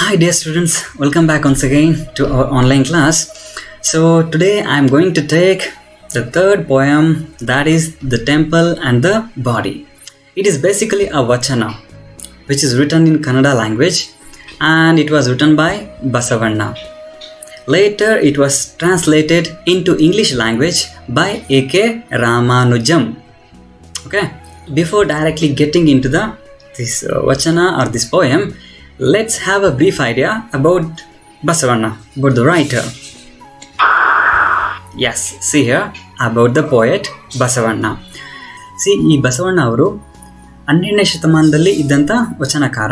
Hi, dear students. Welcome back once again to our online class. So, today I am going to take the third poem, that is The Temple and the Body. It is basically a Vachana which is written in Kannada language and it was written by Basavanna. Later, it was translated into English language by A.K. Ramanujam. Okay, before directly getting into this Vachana or this poem, let's have a brief idea about Basavanna, about the writer. Yes, see here, about the poet Basavanna. See, ಈ ಬಸವಣ್ಣ ಅವರು 12ನೇ ಶತಮಾನದಲ್ಲಿ ಇದ್ದಂಥ ವಚನಕಾರ.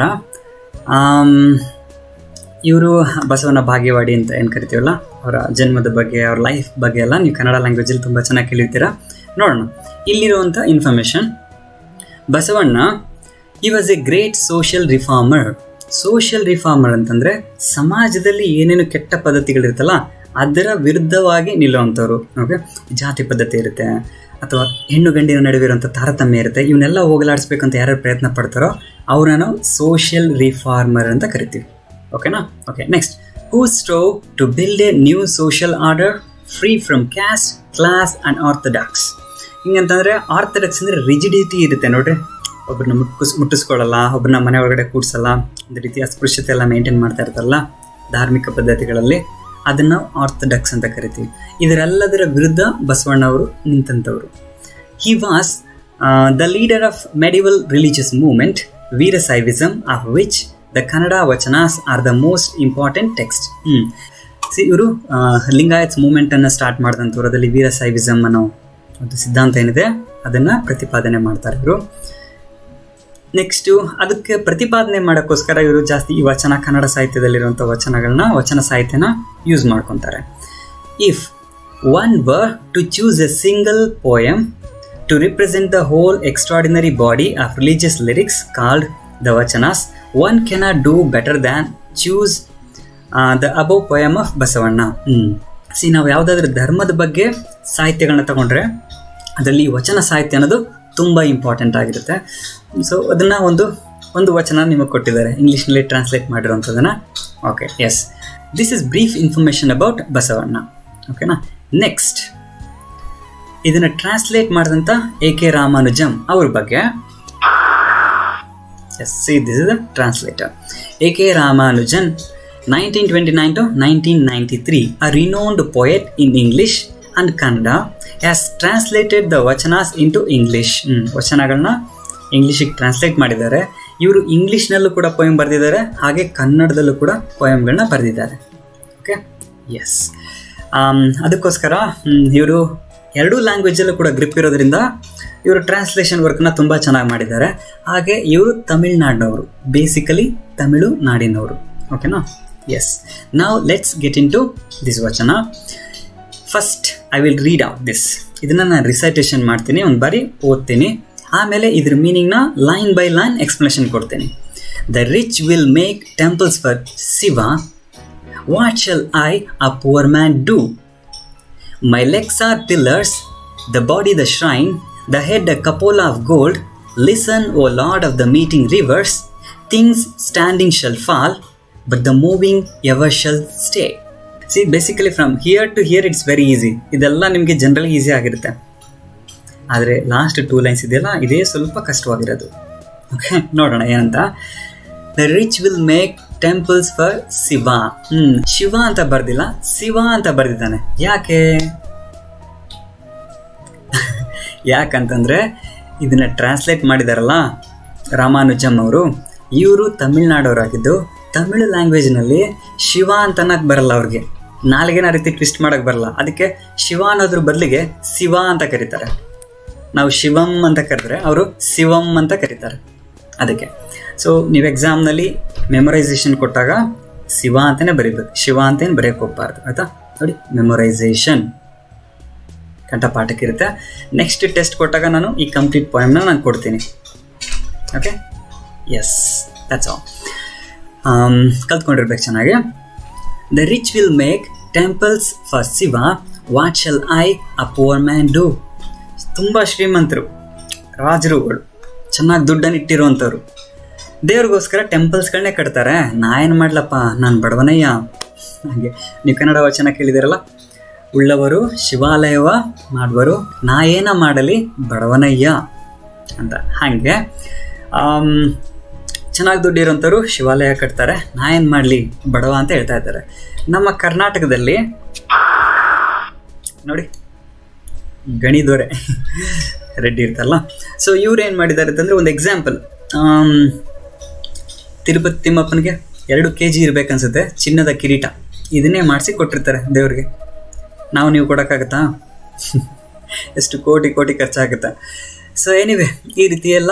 ಇವರು ಬಸವನ ಭಾಗ್ಯವಾಡಿ ಅಂತ ಏನು ಕರಿತೀವಲ್ಲ, ಅವರ ಜನ್ಮದ ಬಗ್ಗೆ, ಅವ್ರ ಲೈಫ್ ಬಗ್ಗೆ ಎಲ್ಲ ನೀವು ಕನ್ನಡ ಲ್ಯಾಂಗ್ವೇಜಲ್ಲಿ ತುಂಬ ಚೆನ್ನಾಗಿ ಕೇಳಿರ್ತೀರ. ನೋಡೋಣ ಇಲ್ಲಿರುವಂಥ ಇನ್ಫಾರ್ಮೇಷನ್. ಬಸವಣ್ಣ ಈ was A great social reformer. Social reformer ಅಂತಂದರೆ ಸಮಾಜದಲ್ಲಿ ಏನೇನು ಕೆಟ್ಟ ಪದ್ಧತಿಗಳಿರುತ್ತಲ್ಲ ಅದರ ವಿರುದ್ಧವಾಗಿ ನಿಲ್ಲುವಂಥವ್ರು. ಓಕೆ, ಜಾತಿ ಪದ್ಧತಿ ಇರುತ್ತೆ ಅಥವಾ ಹೆಣ್ಣು ಗಂಡಿನ ನಡುವೆ ಇರುವಂಥ ತಾರತಮ್ಯ ಇರುತ್ತೆ, ಇವನ್ನೆಲ್ಲ ಹೋಗಲಾಡಿಸ್ಬೇಕಂತ ಯಾರ್ಯಾರು ಪ್ರಯತ್ನ ಪಡ್ತಾರೋ ಅವ್ರನ್ನ ನಾವು ಸೋಷಿಯಲ್ ರಿಫಾರ್ಮರ್ ಅಂತ ಕರಿತೀವಿ. ಓಕೆನಾ? Okay, next. Who strove to build a new social order free from caste, class and orthodox. ಹಿಂಗಂತಂದರೆ ಆರ್ಥೋಡಾಕ್ಸ್ ಅಂದರೆ ರಿಜಿಡಿಟಿ ಇರುತ್ತೆ ನೋಡ್ರಿ, ಒಬ್ಬರನ್ನ ಮುಟ್ಟಿಸ್ಕೊಳ್ಳಲ್ಲ, ಒಬ್ಬರನ್ನ ಮನೆ ಒಳಗಡೆ ಕೂಡಿಸಲ್ಲ, ಒಂದು ರೀತಿ ಅಸ್ಪೃಶ್ಯತೆ ಎಲ್ಲ ಮೇಂಟೈನ್ ಮಾಡ್ತಾ ಇರ್ತಾರಲ್ಲ ಧಾರ್ಮಿಕ ಪದ್ಧತಿಗಳಲ್ಲಿ, ಅದನ್ನು ಆರ್ಥೋಡಾಕ್ಸ್ ಅಂತ ಕರಿತೀವಿ. ಇದರೆಲ್ಲದರ ವಿರುದ್ಧ ಬಸವಣ್ಣ ಅವರು ನಿಂತಂಥವ್ರು. He was the leader of medieval religious movement Veerashaivism, of which the Kannada vachanas are the most important text. ಇವರು ಲಿಂಗಾಯತ್ಸ್ ಮೂವ್ಮೆಂಟನ್ನು ಸ್ಟಾರ್ಟ್ ಮಾಡಿದಂಥವ್ರು. ಅದರಲ್ಲಿ ವೀರಶೈವಿಸಮ್ ಅನ್ನೋ ಒಂದು ಸಿದ್ಧಾಂತ ಏನಿದೆ ಅದನ್ನು ಪ್ರತಿಪಾದನೆ ಮಾಡ್ತಾರೆ ಇವರು. ನೆಕ್ಸ್ಟು ಅದಕ್ಕೆ ಪ್ರತಿಪಾದನೆ ಮಾಡೋಕ್ಕೋಸ್ಕರ ಇವರು ಜಾಸ್ತಿ ಈ ಕನ್ನಡ ಸಾಹಿತ್ಯದಲ್ಲಿರುವಂಥ ವಚನ ಸಾಹಿತ್ಯನ ಯೂಸ್ ಮಾಡ್ಕೊತಾರೆ. If one were to choose a single poem to represent the whole extraordinary body of religious lyrics called the vachanas, one cannot do better than choose the above poem of Basavanna. ನಾವು ಯಾವುದಾದ್ರೂ ಧರ್ಮದ ಬಗ್ಗೆ ಸಾಹಿತ್ಯಗಳನ್ನ ತಗೊಂಡ್ರೆ ಅದರಲ್ಲಿ ವಚನ ಸಾಹಿತ್ಯ ಅನ್ನೋದು ತುಂಬ ಇಂಪಾರ್ಟೆಂಟ್ ಆಗಿರುತ್ತೆ. ಸೊ ಅದನ್ನು ಒಂದು ವಚನ ನಿಮಗೆ ಕೊಟ್ಟಿದ್ದಾರೆ, ಇಂಗ್ಲೀಷ್ನಲ್ಲಿ ಟ್ರಾನ್ಸ್ಲೇಟ್ ಮಾಡಿರೋಂಥದ್ದನ್ನು. Okay, yes, this is brief information about Basavanna. ಓಕೆನಾ? ನೆಕ್ಸ್ಟ್, ಇದನ್ನು ಟ್ರಾನ್ಸ್ಲೇಟ್ ಮಾಡಿದಂಥ A.K. ರಾಮಾನುಜಂ ಅವ್ರ ಬಗ್ಗೆ. Yes, see, this is the translator. A.K. Ramanujan 1929 to 1993, a renowned poet in English and Kannada, has translated the vachanas into English. ವಚನಗಳನ್ನ ಇಂಗ್ಲೀಷಿಗೆ translate ಮಾಡಿದ್ದಾರೆ. ಇವರು ಇಂಗ್ಲೀಷ್ನಲ್ಲೂ ಕೂಡ ಪೋಯಮ್ ಬರೆದಿದ್ದಾರೆ, ಹಾಗೆ ಕನ್ನಡದಲ್ಲೂ ಕೂಡ ಪೋಯಮ್ಗಳನ್ನ ಬರೆದಿದ್ದಾರೆ. ಓಕೆ, ಎಸ್, ಅದಕ್ಕೋಸ್ಕರ ಇವರು ಎರಡೂ ಲ್ಯಾಂಗ್ವೇಜಲ್ಲೂ ಕೂಡ ಗ್ರಿಪ್ ಇರೋದ್ರಿಂದ ಇವರು ಟ್ರಾನ್ಸ್ಲೇಷನ್ ವರ್ಕ್ನ ತುಂಬ ಚೆನ್ನಾಗಿ ಮಾಡಿದ್ದಾರೆ. ಹಾಗೆ ಇವರು ತಮಿಳ್ನಾಡಿನವರು, ಬೇಸಿಕಲಿ ತಮಿಳು ನಾಡಿನವರು. ಓಕೆನಾ? ಎಸ್, ನಾವು let's get into this vachana. First I will read out this. ಇದನ್ನು ನಾನು ರಿಸೈಟೇಷನ್ ಮಾಡ್ತೀನಿ, ಒಂದು ಬಾರಿ ಓದ್ತೀನಿ, ಆಮೇಲೆ ಇದ್ರ ಮೀನಿಂಗ್ನ ಲೈನ್ ಬೈ ಲೈನ್ ಎಕ್ಸ್ಪ್ಲನೇಷನ್ ಕೊಡ್ತೀನಿ. The rich will make temples for Shiva, what shall I a poor man do? My legs are pillars, the body the shrine, the head a cupola of gold. Listen O lord of the meeting rivers, things standing shall fall, but the moving ever shall stay. See, basically from here to here it's very easy. ಇದೆಲ್ಲ ನಿಮಗೆ generally easy ಆಗಿರುತ್ತೆ, ಆದರೆ last 2 lines ಇದೆಯಲ್ಲ ಇದೇ ಸ್ವಲ್ಪ ಕಷ್ಟವಾಗಿರೋದು. Okay, ನೋಡೋಣ ಏನಂತ. The rich will make temples for Shiva. Shiva ಅಂತ ಬರ್ದಿಲ್ಲ, ಶಿವ ಅಂತ ಬರ್ದಿದ್ದಾನೆ. ಯಾಕಂತಂದರೆ ಇದನ್ನು ಟ್ರಾನ್ಸ್ಲೇಟ್ ಮಾಡಿದಾರಲ್ಲ ರಾಮಾನುಜಂ ಅವರು, ಇವರು ತಮಿಳ್ನಾಡವರಾಗಿದ್ದು ತಮಿಳು ಲ್ಯಾಂಗ್ವೇಜ್ನಲ್ಲಿ ಶಿವ ಅಂತ ಅನ್ನೋಕ್ಕೆ ಬರಲ್ಲ ಅವ್ರಿಗೆ, ನಾಲ್ಗೇನ ರೀತಿ ಟ್ವಿಸ್ಟ್ ಮಾಡೋಕ್ಕೆ ಬರಲ್ಲ. ಅದಕ್ಕೆ ಶಿವ ಅನ್ನೋದ್ರ ಬದಲಿಗೆ ಶಿವ ಅಂತ ಕರೀತಾರೆ. ನಾವು ಶಿವಂ ಅಂತ ಕರೆದ್ರೆ ಅವರು ಶಿವಂ ಅಂತ ಕರೀತಾರೆ. ಅದಕ್ಕೆ ಸೊ ನೀವು ಎಕ್ಸಾಮ್ನಲ್ಲಿ ಮೆಮೊರೈಸೇಷನ್ ಕೊಟ್ಟಾಗ ಶಿವ ಅಂತಲೇ ಬರೀಬೇಕು, ಶಿವ ಅಂತೇನು ಬರೆಯೋಕ್ಕೆ ಹೋಗ್ಬಾರ್ದು, ಆಯಿತಾ? ನೋಡಿ, ಮೆಮೊರೈಸೇಷನ್ ಕಂಠಪಾಠಕ್ಕಿರುತ್ತೆ. ನೆಕ್ಸ್ಟ್ ಟೆಸ್ಟ್ ಕೊಟ್ಟಾಗ ನಾನು ಈ ಕಂಪ್ಲೀಟ್ ಪೋಯಮ್ನ ನಾನು ಕೊಡ್ತೀನಿ. Okay, yes, that's all. ಕಲ್ತ್ಕೊಂಡಿರ್ಬೇಕು ಚೆನ್ನಾಗಿ. The rich will make temples for Shiva, what shall I a poor man do? ತುಂಬ ಶ್ರೀಮಂತರು, ರಾಜರುಗಳು, ಚೆನ್ನಾಗಿ ದುಡ್ಡನ್ನು ಇಟ್ಟಿರುವಂಥವ್ರು, ದೇವ್ರಿಗೋಸ್ಕರ ಟೆಂಪಲ್ಸ್ಗಳನ್ನೇ ಕಟ್ತಾರೆ. ನಾ ಏನು ಮಾಡ್ಲಪ್ಪ, ನಾನು ಬಡವನಯ್ಯ. ಹಾಗೆ ನೀವು ಕನ್ನಡ ವಚನ ಕೇಳಿದಿರಲ್ಲ, ಉಳ್ಳವರು ಶಿವಾಲಯವ ಮಾಡುವರು, ನಾ ಏನ ಮಾಡಲಿ ಬಡವನಯ್ಯ ಅಂತ. ಹಾಗೆ ಚೆನ್ನಾಗಿ ದುಡ್ಡಿರೋಂಥವ್ರು ಶಿವಾಲಯ ಕಟ್ತಾರೆ, ನಾ ಏನು ಮಾಡಲಿ ಬಡವ ಅಂತ ಹೇಳ್ತಾ ಇದ್ದಾರೆ. ನಮ್ಮ ಕರ್ನಾಟಕದಲ್ಲಿ ನೋಡಿ ಗಣಿದೋರೆ ರೆಡ್ಡಿ ಇರ್ತಲ್ಲ, ಸೊ ಇವ್ರು ಏನು ಮಾಡಿದ್ದಾರೆ ಅಂತಂದರೆ, ಒಂದು ಎಕ್ಸಾಂಪಲ್, ತಿರುಪತಿ ತಿಮ್ಮಪ್ಪನಿಗೆ 2 kg ಇರಬೇಕನ್ಸುತ್ತೆ ಚಿನ್ನದ ಕಿರೀಟ, ಇದನ್ನೇ ಮಾಡಿಸಿ ಕೊಟ್ಟಿರ್ತಾರೆ ದೇವ್ರಿಗೆ. ನಾವು ನೀವು ಕೊಡೋಕ್ಕಾಗತ್ತಾ? ಎಷ್ಟು ಕೋಟಿ ಕೋಟಿ ಖರ್ಚಾಗುತ್ತೆ. ಸೊ ಎನಿವೆ ಈ ರೀತಿ ಎಲ್ಲ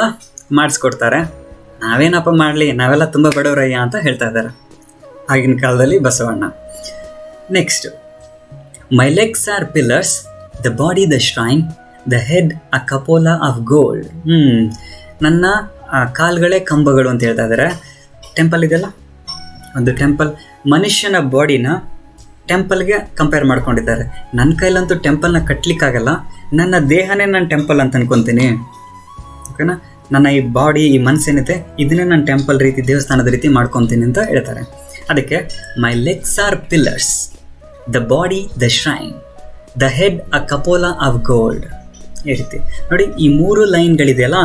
ಮಾಡಿಸ್ಕೊಡ್ತಾರೆ. ನಾವೇನಪ್ಪ ಮಾಡಲಿ, ನಾವೆಲ್ಲ ತುಂಬ ಬಡವರಯ್ಯ ಅಂತ ಹೇಳ್ತಾ ಇದ್ದಾರೆ ಆಗಿನ ಕಾಲದಲ್ಲಿ Basavanna. Next, my legs are pillars, the body the shrine, the head a cupola of gold. ನನ್ನ ಕಾಲ್ಗಳೇ ಕಂಬಗಳು ಅಂತ ಹೇಳ್ತಾ ಇದ್ದಾರೆ. ಟೆಂಪಲ್ ಇದೆಯಲ್ಲ, ಒಂದು ಟೆಂಪಲ್, ಮನುಷ್ಯನ ಬಾಡಿನ ಟೆಂಪಲ್ಗೆ ಕಂಪೇರ್ ಮಾಡ್ಕೊಂಡಿದ್ದಾರೆ. ನನ್ನ ಕೈಲಂತೂ ಟೆಂಪಲ್ನ ಕಟ್ಟಲಿಕ್ಕಾಗಲ್ಲ, ನನ್ನ ದೇಹನೇ ನಾನು ಟೆಂಪಲ್ ಅಂತ ಅನ್ಕೊತೀನಿ. ಓಕೆನಾ, ನನ್ನ ಈ ಬಾಡಿ, ಈ ಮನಸ್ಸೇನಿದೆ, ಇದನ್ನೇ ನಾನು ಟೆಂಪಲ್ ರೀತಿ, ದೇವಸ್ಥಾನದ ರೀತಿ ಮಾಡ್ಕೊತೀನಿ ಅಂತ ಹೇಳ್ತಾರೆ. ಅದಕ್ಕೆ my legs are pillars, the body the shrine, the head a cupola of gold. ಈ ರೀತಿ ನೋಡಿ, ಈ 3 ಲೈನ್ಗಳಿದೆಯಲ್ಲ,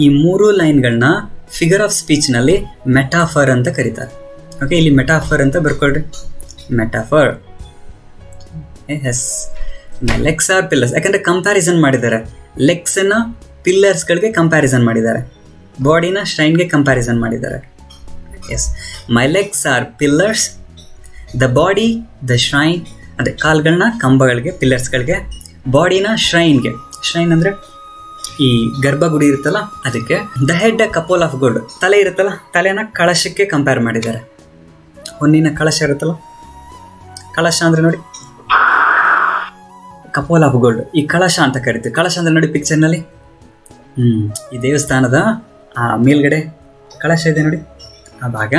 ಈ 3 ಲೈನ್ಗಳನ್ನ ಫಿಗರ್ ಆಫ್ ಸ್ಪೀಚ್ನಲ್ಲಿ ಮೆಟಾಫರ್ ಅಂತ ಕರೀತಾರೆ. ಓಕೆ, ಇಲ್ಲಿ ಮೆಟಾಫರ್ ಅಂತ ಬರ್ಕೊಳ್ರಿ, metaphor. Yes, legs are pillars, ಯಾಕಂದರೆ ಕಂಪ್ಯಾರಿಸನ್ ಮಾಡಿದ್ದಾರೆ. ಲೆಗ್ಸನ್ನು ಪಿಲ್ಲರ್ಸ್ಗಳಿಗೆ ಕಂಪ್ಯಾರಿಸನ್ ಮಾಡಿದ್ದಾರೆ, ಬಾಡಿನ ಶ್ರೈನ್ಗೆ ಕಂಪ್ಯಾರಿಸನ್ ಮಾಡಿದ್ದಾರೆ. Yes, my legs are pillars, the body the shrine, ಅದೇ ಕಾಲ್ಗಳನ್ನ ಕಂಬಗಳಿಗೆ, ಪಿಲ್ಲರ್ಸ್ಗಳಿಗೆ, ಬಾಡಿನ ಶ್ರೈನ್ಗೆ. ಶ್ರೈನ್ ಅಂದರೆ ಈ ಗರ್ಭಗುಡಿ ಇರುತ್ತಲ್ಲ ಅದಕ್ಕೆ. The head a cupola of gold, ತಲೆ ಇರುತ್ತಲ್ಲ, ತಲೆನ ಕಳಶಕ್ಕೆ ಕಂಪೇರ್ ಮಾಡಿದ್ದಾರೆ. ಹೊನ್ನಿನ ಕಳಶ ಇರುತ್ತಲ್ಲ, ಕಳಶ ಅಂದರೆ ನೋಡಿ ಕಪೋಲ್ ಆಫ್ ಗೋಲ್ಡ್, ಈ ಕಳಶ ಅಂತ ಕರಿತೀವಿ. ಕಳಶ ಅಂದರೆ ನೋಡಿ ಪಿಕ್ಚರ್ನಲ್ಲಿ, ಈ ದೇವಸ್ಥಾನದ ಮೇಲ್ಗಡೆ ಕಳಶ ಇದೆ ನೋಡಿ, ಆ ಭಾಗ,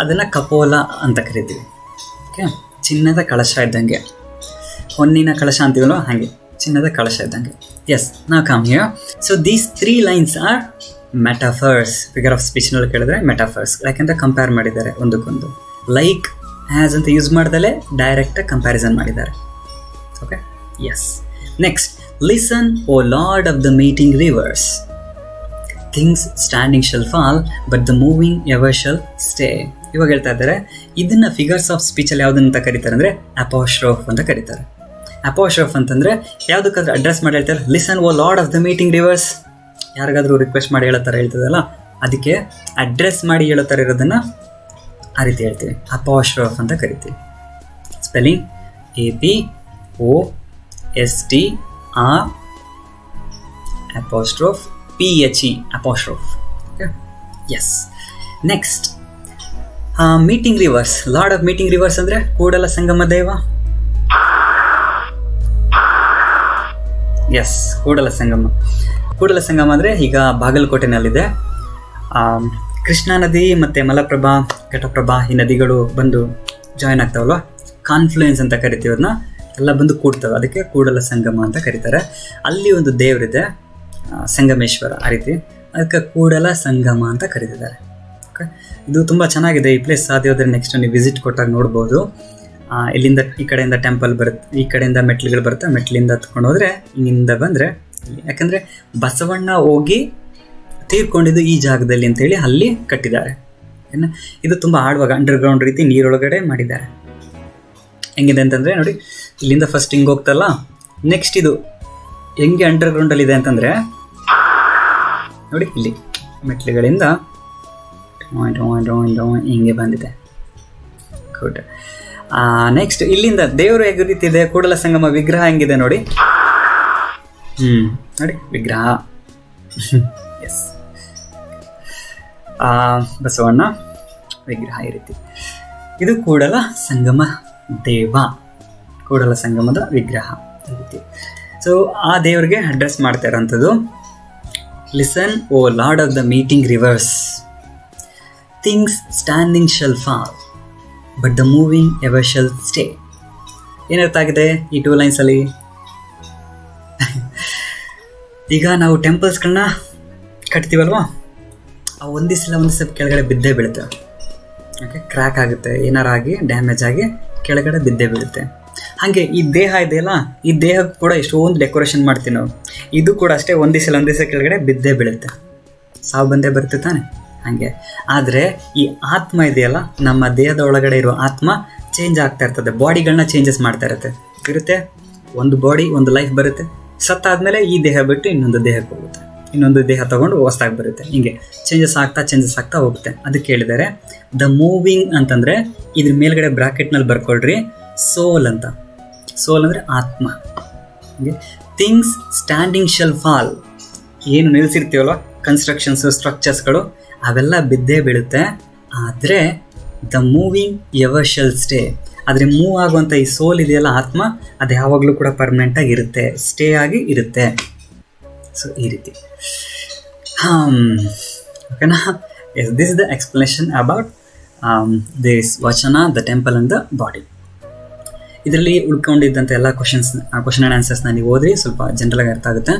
ಅದನ್ನು ಕಪೋಲ ಅಂತ ಕರಿತೀವಿ. ಓಕೆ, ಚಿನ್ನದ ಕಳಶ ಇದ್ದಂಗೆ, ಹೊನ್ನಿನ ಕಳಶ ಅಂತೀವಲ್ವ ಹಾಗೆ, ಚಿನ್ನದ ಕಳಶ ಇದ್ದಂಗೆ. ಎಸ್, ನಾವು come here. So these 3 lines are metaphors. Figure of ಸ್ಪೀಚ್ನಲ್ಲಿ ಕೇಳಿದ್ರೆ ಮೆಟಾಫರ್ಸ್, ಯಾಕೆಂದರೆ ಕಂಪೇರ್ ಮಾಡಿದ್ದಾರೆ ಒಂದಕ್ಕೊಂದು. ಲೈಕ್, ಹ್ಯಾಸ್ ಅಂತ ಯೂಸ್ ಮಾಡ್ದಲೇ ಡೈರೆಕ್ಟಾಗಿ ಕಂಪ್ಯಾರಿಸನ್ ಮಾಡಿದ್ದಾರೆ. Okay, yes. Next, listen O lord of the meeting rivers, things standing shall fall but the moving ever shall stay. ಇವಾಗ ಹೇಳ್ತಾ ಇದ್ದಾರೆ, ಇದನ್ನು ಫಿಗರ್ಸ್ ಆಫ್ ಸ್ಪೀಚಲ್ಲಿ ಯಾವುದಂತ ಕರೀತಾರೆ ಅಂದರೆ ಅಪಾಸ್ಟ್ರೋಫ್ ಅಂತ ಕರೀತಾರೆ. ಅಪಾಸ್ಟ್ರೋಫ್ ಅಂತಂದರೆ ಯಾವುದಕ್ಕಾದ್ರೂ ಅಡ್ರೆಸ್ ಮಾಡಿ ಹೇಳ್ತಾರೆ. Listen O lord of the meeting rivers, ಯಾರಿಗಾದ್ರೂ ರಿಕ್ವೆಸ್ಟ್ ಮಾಡಿ ಹೇಳೋ ಥರ ಹೇಳ್ತದಲ್ಲ, ಅದಕ್ಕೆ ಅಡ್ರೆಸ್ ಮಾಡಿ ಹೇಳೋ ಥರ ಇರೋದನ್ನು ಆ ರೀತಿ ಹೇಳ್ತೀವಿ, ಅಪಾಸ್ಟ್ರೋಫ್ ಅಂತ ಕರಿತೀವಿ. Spelling APOSTR apostrophe PHE apostrophe. Okay, yes. Next, meeting rivers, lord of meeting rivers ಅಂದರೆ ಕೂಡಲ ಸಂಗಮ ದೇವ. ಎಸ್, ಕೂಡಲ ಸಂಗಮ. ಕೂಡಲ ಸಂಗಮ ಅಂದರೆ ಈಗ ಬಾಗಲಕೋಟೆನಲ್ಲಿದೆ. ಕೃಷ್ಣಾ ನದಿ ಮತ್ತು ಮಲಪ್ರಭಾ, ಘಟಪ್ರಭಾ ಈ ನದಿಗಳು ಬಂದು ಜಾಯಿನ್ ಆಗ್ತಾವಲ್ವ, ಕಾನ್ಫ್ಲುಯೆನ್ಸ್ ಅಂತ ಕರಿತೀವಿ ಅದನ್ನ, ಎಲ್ಲ ಬಂದು ಕೂಡ್ತವೆ, ಅದಕ್ಕೆ ಕೂಡಲ ಸಂಗಮ ಅಂತ ಕರೀತಾರೆ. ಅಲ್ಲಿ ಒಂದು ದೇವರಿದೆ, ಸಂಗಮೇಶ್ವರ, ಆ ರೀತಿ, ಅದಕ್ಕೆ ಕೂಡಲ ಸಂಗಮ ಅಂತ ಕರೀತಿದ್ದಾರೆ. ಓಕೆ, ಇದು ತುಂಬ ಚೆನ್ನಾಗಿದೆ ಈ ಪ್ಲೇಸ್. ಸಾಧ್ಯ ಹೋದರೆ ನೆಕ್ಸ್ಟ್ ನೀವು ವಿಸಿಟ್ ಕೊಟ್ಟಾಗ ನೋಡ್ಬೋದು. ಇಲ್ಲಿಂದ ಈ ಕಡೆಯಿಂದ ಟೆಂಪಲ್ ಬರುತ್ತೆ, ಈ ಕಡೆಯಿಂದ ಮೆಟ್ಲುಗಳು ಬರುತ್ತೆ, ಮೆಟ್ಲಿಂದ ಹತ್ಕೊಂಡು ಹೋದರೆ ಇಲ್ಲಿಂದ ಬಂದರೆ, ಯಾಕಂದರೆ ಬಸವಣ್ಣ ಹೋಗಿ ತೀರ್ಕೊಂಡಿದ್ದು ಈ ಜಾಗದಲ್ಲಿ ಅಂತೇಳಿ ಅಲ್ಲಿ ಕಟ್ಟಿದ್ದಾರೆ. ಏನು, ಇದು ತುಂಬ ಆಳವಾಗ ಅಂಡರ್ಗ್ರೌಂಡ್ ರೀತಿ ನೀರೊಳಗಡೆ ಮಾಡಿದ್ದಾರೆ. ಹೆಂಗಿದೆ ಅಂತಂದರೆ ನೋಡಿ, ಇಲ್ಲಿಂದ ಫಸ್ಟ್ ಹಿಂಗೆ ಹೋಗ್ತಲ್ಲ, ನೆಕ್ಸ್ಟ್ ಇದು ಹೆಂಗೆ ಅಂಡರ್ಗ್ರೌಂಡಲ್ಲಿದೆ ಅಂತಂದರೆ ನೋಡಿ, ಇಲ್ಲಿ ಮೆಟ್ಲುಗಳಿಂದ ಹಿಂಗೆ ಬಂದಿದೆ. ಗುಡ್. ನೆಕ್ಸ್ಟ್ ಇಲ್ಲಿಂದ ದೇವರು ಹೇಗೆ ರೀತಿ ಇದೆ, ಕೂಡಲ ಸಂಗಮ ವಿಗ್ರಹ ಹೆಂಗಿದೆ ನೋಡಿ, ನೋಡಿ ವಿಗ್ರಹ. ಎಸ್, ಬಸವಣ್ಣ ವಿಗ್ರಹ ಈ ರೀತಿ. ಇದು ಕೂಡಲ ಸಂಗಮ ದೇವ, ಕೂಡಲ ಸಂಗಮದ ವಿಗ್ರಹ ಈ ರೀತಿ. ಸೊ ಆ ದೇವರಿಗೆ ಅಡ್ರೆಸ್ ಮಾಡ್ತಾ ಇರೋಂಥದ್ದು, listen O lord of the meeting rivers, things standing shall fall but the moving ever shall stay. ಏನರ್ಥ ಆಗಿದೆ ಈ 2 ಲೈನ್ಸಲ್ಲಿ? ಈಗ ನಾವು ಟೆಂಪಲ್ಸ್ಗಳನ್ನ ಕಟ್ತೀವಲ್ವಾ, ಆ ಒಂದೇ ಸಲ ಕೆಳಗಡೆ ಬಿದ್ದೇ ಬೀಳುತ್ತೆ. ಓಕೆ, ಕ್ರ್ಯಾಕ್ ಆಗುತ್ತೆ, ಏನಾರು ಆಗಿ ಡ್ಯಾಮೇಜ್ ಆಗಿ ಕೆಳಗಡೆ ಬಿದ್ದೇ ಬೀಳುತ್ತೆ. ಹಾಗೆ ಈ ದೇಹ ಇದೆಯಲ್ಲ, ಈ ದೇಹಕ್ಕೆ ಕೂಡ ಎಷ್ಟೊಂದು ಡೆಕೋರೇಷನ್ ಮಾಡ್ತೀವಿ ನಾವು. ಇದು ಕೂಡ ಅಷ್ಟೇ ಒಂದೇ ಸಲ ಕೆಳಗಡೆ ಬಿದ್ದೇ ಬೀಳುತ್ತೆ, ಸಾವು ಬಂದೇ ಬರುತ್ತೆ ತಾನೆ. ಹಾಗೆ ಆದರೆ ಈ ಆತ್ಮ ಇದೆಯಲ್ಲ, ನಮ್ಮ ದೇಹದ ಒಳಗಡೆ ಇರೋ ಆತ್ಮ ಚೇಂಜ್ ಆಗ್ತಾ ಇರ್ತದೆ, ಬಾಡಿಗಳನ್ನ ಚೇಂಜಸ್ ಮಾಡ್ತಾ ಇರುತ್ತೆ. ಒಂದು ಬಾಡಿ, ಒಂದು ಲೈಫ್ ಬರುತ್ತೆ, ಸತ್ತಾದ್ಮೇಲೆ ಈ ದೇಹ ಬಿಟ್ಟು ಇನ್ನೊಂದು ದೇಹಕ್ಕೆ ಹೋಗುತ್ತೆ, ಇನ್ನೊಂದು ದೇಹ ತೊಗೊಂಡು ಹೊಸದಾಗಿ ಬರುತ್ತೆ. ಹಿಂಗೆ ಚೇಂಜಸ್ ಆಗ್ತಾ ಹೋಗುತ್ತೆ. ಅದಕ್ಕೆ ಹೇಳಿದ್ದಾರೆ ದ ಮೂವಿಂಗ್ ಅಂತಂದರೆ ಇದ್ರ ಮೇಲ್ಗಡೆ ಬ್ರಾಕೆಟ್ನಲ್ಲಿ ಬರ್ಕೊಳ್ರಿ ಸೋಲ್ ಅಂತ. ಸೋಲ್ ಅಂದರೆ ಆತ್ಮ. ಹೀಗೆ ಥಿಂಗ್ಸ್ ಸ್ಟ್ಯಾಂಡಿಂಗ್ ಶೆಲ್ ಫಾಲ್, ಏನು ನಿಲ್ಲಿಸಿರ್ತೀವಲ್ಲ ಕನ್ಸ್ಟ್ರಕ್ಷನ್ಸು, ಸ್ಟ್ರಕ್ಚರ್ಸ್ಗಳು, ಅವೆಲ್ಲ ಬಿದ್ದೇ ಬೀಳುತ್ತೆ. ಆದರೆ the moving ever shall stay, ಆದರೆ ಮೂವ್ ಆಗುವಂಥ ಈ ಸೋಲ್ ಇದೆಯಲ್ಲ, ಆತ್ಮ, ಅದು ಯಾವಾಗಲೂ ಕೂಡ ಪರ್ಮನೆಂಟಾಗಿ ಇರುತ್ತೆ, ಸ್ಟೇ ಆಗಿ ಇರುತ್ತೆ. ಸೊ ಈ ರೀತಿ ಓಕೆನಾ. Yes, this is the explanation about this vachana, the temple and the body. ಇದರಲ್ಲಿ ಉಳ್ಕೊಂಡಿದ್ದಂಥ ಎಲ್ಲ ಕ್ವಶನ್ ಆ್ಯಂಡ್ ಆನ್ಸರ್ಸ್ನ ನೀವು ಓದ್ರಿ, ಸ್ವಲ್ಪ ಜನರಲಾಗಿ ಅರ್ಥ ಆಗುತ್ತೆ.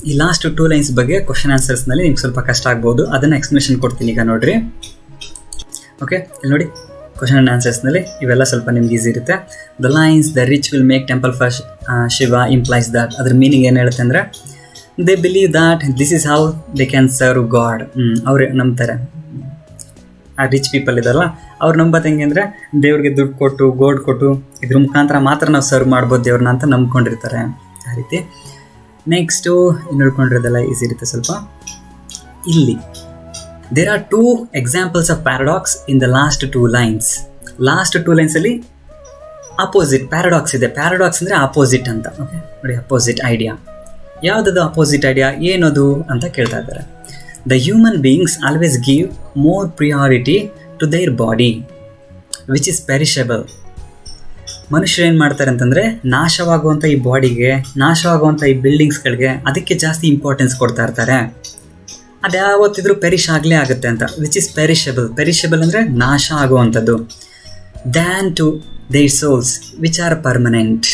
ಈ ಲಾಸ್ಟ್ 2 ಲೈನ್ಸ್ ಬಗ್ಗೆ ಕ್ವಶನ್ ಆನ್ಸರ್ಸ್ನಲ್ಲಿ ನಿಮ್ಗೆ ಸ್ವಲ್ಪ ಕಷ್ಟ ಆಗ್ಬೋದು, ಅದನ್ನು ಎಕ್ಸ್ಪ್ಲನೇಷನ್ ಕೊಡ್ತೀನಿ ಈಗ ನೋಡಿರಿ. ಓಕೆ, ಇಲ್ಲಿ ನೋಡಿ ಕ್ವಶನ್ ಆ್ಯಂಡ್ ಆನ್ಸರ್ಸ್ನಲ್ಲಿ ಇವೆಲ್ಲ ಸ್ವಲ್ಪ ನಿಮ್ಗೆ ಈಸಿ ಇರುತ್ತೆ. The lines the rich will make temple for Shiva implies that, ಅದ್ರ ಮೀನಿಂಗ್ ಏನು ಹೇಳುತ್ತೆ ಅಂದರೆ they believe that this is how they can serve god. ಅವ್ರು ನಂಬ್ತಾರೆ, ಆ ರಿಚ್ ಪೀಪಲ್ ಇದಾರಲ್ಲ ಅವ್ರು ನಂಬೋದು ಹೆಂಗೆ ಅಂದರೆ ದೇವ್ರಿಗೆ ದುಡ್ಡು ಕೊಟ್ಟು ಗೋಲ್ಡ್ ಕೊಟ್ಟು ಇದ್ರ ಮುಖಾಂತರ ಮಾತ್ರ ನಾವು ಸರ್ವ್ ಮಾಡ್ಬೋದು ದೇವ್ರನ್ನ ಅಂತ ನಂಬ್ಕೊಂಡಿರ್ತಾರೆ. ಆ ರೀತಿ ನೆಕ್ಸ್ಟು ನೋಡ್ಕೊಂಡಿರೋದೆಲ್ಲ ಈಸಿ ಇರುತ್ತೆ ಸ್ವಲ್ಪ. ಇಲ್ಲಿ there are 2 examples of paradox in the last 2 lines. Last 2 ಲೈನ್ಸಲ್ಲಿ ಅಪೋಸಿಟ್ ಪ್ಯಾರಡಾಕ್ಸ್ ಇದೆ. ಪ್ಯಾರಡಾಕ್ಸ್ ಅಂದರೆ ಅಪೋಸಿಟ್ ಅಂತ. ಓಕೆ ನೋಡಿ, ಅಪೋಸಿಟ್ ಐಡಿಯಾ. ಯಾವುದದು ಅಪೋಸಿಟ್ ಐಡಿಯಾ, ಏನದು ಅಂತ ಕೇಳ್ತಾ ಇದ್ದಾರೆ. The human beings always give more priority to their body which is perishable. ಮನುಷ್ಯರು ಏನು ಮಾಡ್ತಾರೆ ಅಂತಂದರೆ ನಾಶವಾಗುವಂಥ ಈ ಬಾಡಿಗೆ, ನಾಶವಾಗುವಂಥ ಈ ಬಿಲ್ಡಿಂಗ್ಸ್ಗಳಿಗೆ, ಅದಕ್ಕೆ ಜಾಸ್ತಿ ಇಂಪಾರ್ಟೆನ್ಸ್ ಕೊಡ್ತಾ ಇರ್ತಾರೆ. ಅದು ಯಾವತ್ತಿದ್ರೂ ಪೆರಿಶ್ ಆಗಲೇ ಆಗುತ್ತೆ ಅಂತ. Which is perishable. ಪೆರಿಷಬಲ್ ಅಂದರೆ ನಾಶ ಆಗುವಂಥದ್ದು. Than to their souls which are permanent.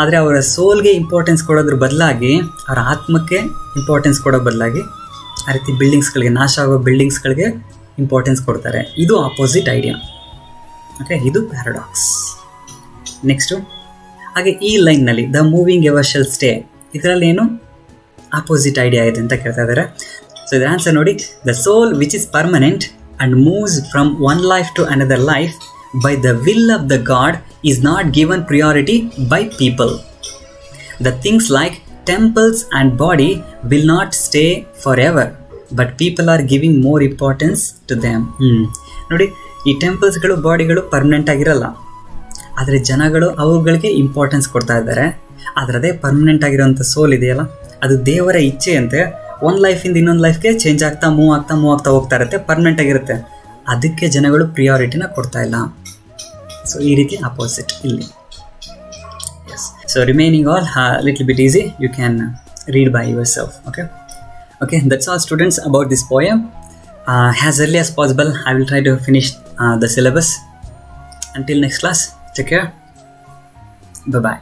ಆದರೆ ಅವರ ಸೋಲ್ಗೆ ಇಂಪಾರ್ಟೆನ್ಸ್ ಕೊಡೋದ್ರ ಬದಲಾಗಿ, ಅವರ ಆತ್ಮಕ್ಕೆ ಇಂಪಾರ್ಟೆನ್ಸ್ ಕೊಡೋ ಬದಲಾಗಿ ಆ ರೀತಿ ಬಿಲ್ಡಿಂಗ್ಸ್ಗಳಿಗೆ, ನಾಶ ಆಗೋ ಬಿಲ್ಡಿಂಗ್ಸ್ಗಳಿಗೆ ಇಂಪಾರ್ಟೆನ್ಸ್ ಕೊಡ್ತಾರೆ. ಇದು ಅಪೋಸಿಟ್ ಐಡಿಯಾ. ಓಕೆ, ಇದು ಪ್ಯಾರಡಾಕ್ಸ್. ನೆಕ್ಸ್ಟು ಹಾಗೆ ಈ ಲೈನ್ನಲ್ಲಿ the moving ever shall stay, ಇದರಲ್ಲಿ ಏನು ಅಪೋಸಿಟ್ ಐಡಿಯಾ ಇದೆ ಅಂತ ಕೇಳ್ತಾ ಇದ್ದಾರೆ. ಸೊ ಇದರ ಆನ್ಸರ್ ನೋಡಿ, the soul which is permanent and moves from one life to another life by the will of the god is not given priority by people. The things like temples and body will not stay forever, but people are giving more importance to them. ನೋಡಿ, ಈ ಟೆಂಪಲ್ಸ್ಗಳು, ಬಾಡಿಗಳು permanent ಆಗಿರಲ್ಲ, ಆದರೆ ಜನಗಳು ಅವುಗಳಿಗೆ importance ಕೊಡ್ತಾ ಇದ್ದಾರೆ. ಅದರದೇ permanent ಆಗಿರೋಂಥ ಸೋಲ್ ಇದೆಯಲ್ಲ, ಅದು ದೇವರ ಇಚ್ಛೆಯಂತೆ ಒಂದು ಲೈಫಿಂದ ಇನ್ನೊಂದು ಲೈಫ್ಗೆ ಚೇಂಜ್ ಆಗ್ತಾ ಮೂವ್ ಆಗ್ತಾ ಹೋಗ್ತಾ ಇರುತ್ತೆ, ಪರ್ಮನೆಂಟ್ ಆಗಿರುತ್ತೆ. ಅದಕ್ಕೆ ಜನಗಳು ಪ್ರಿಯಾರಿಟಿನ ಕೊಡ್ತಾ ಇಲ್ಲ. ಸೊ ಈ ರೀತಿ ಅಪೋಸಿಟ್ ಇಲ್ಲಿ. So remaining all little bit easy, you can read by yourself. Okay, that's all students about this poem. As early as possible I will try to finish the syllabus. Until next class, take care, bye bye.